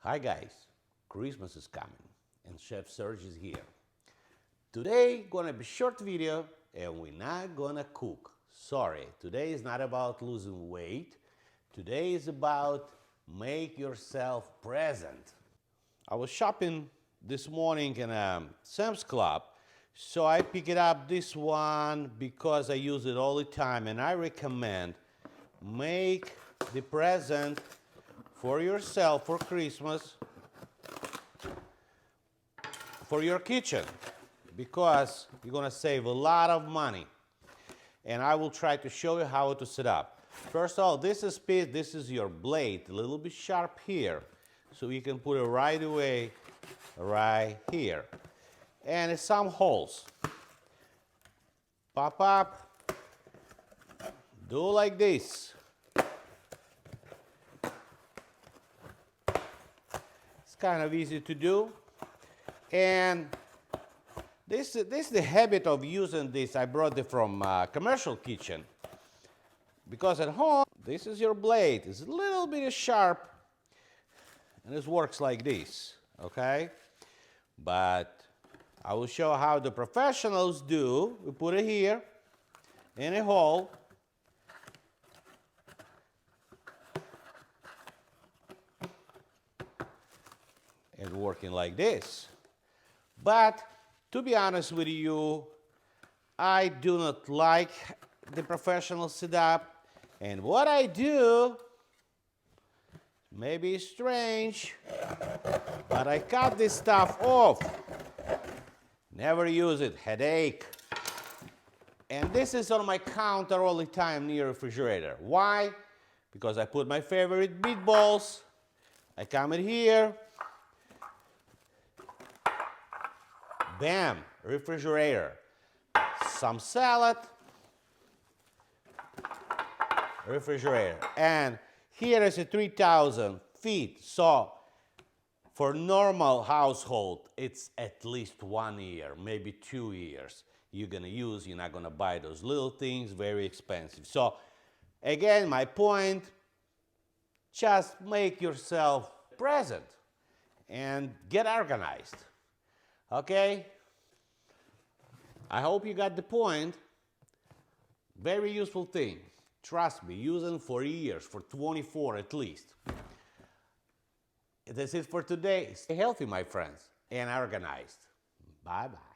Hi guys, Christmas is coming and Chef Serge is here. Today gonna be short video and we're not gonna cook. Sorry, today is not about losing weight. Today is about make yourself present. I was shopping this morning in a Sam's Club, so I picked up this one because I use it all the time and I recommend make the present for yourself for Christmas, for your kitchen, because you're gonna save a lot of money. And I will try to show you how to set up. First of all, this is your blade, a little bit sharp here. So you can put it right away, right here. And it's some holes. Pop up, do like this. Kind of easy to do, and this is the habit of using this. I brought it from commercial kitchen because at home this is your blade. It's a little bit sharp, and this works like this. Okay, but I will show how the professionals do. We put it here in a hole. And working like this. But to be honest with you, I do not like the professional setup. And what I do, maybe strange, but I cut this stuff off. Never use it, headache. And this is on my counter all the time near refrigerator. Why? Because I put my favorite meatballs. I come in here. Bam, refrigerator. Some salad, refrigerator. And here is a 3,000 feet. So for normal household, it's at least 1 year, maybe 2 years. You're gonna use, you're not gonna buy those little things, very expensive. So again, my point, just make yourself present and get organized. Okay? I hope you got the point. Very useful thing. Trust me, use them for years, for 24 at least. That's it for today. Stay healthy, my friends, and organized. Bye-bye.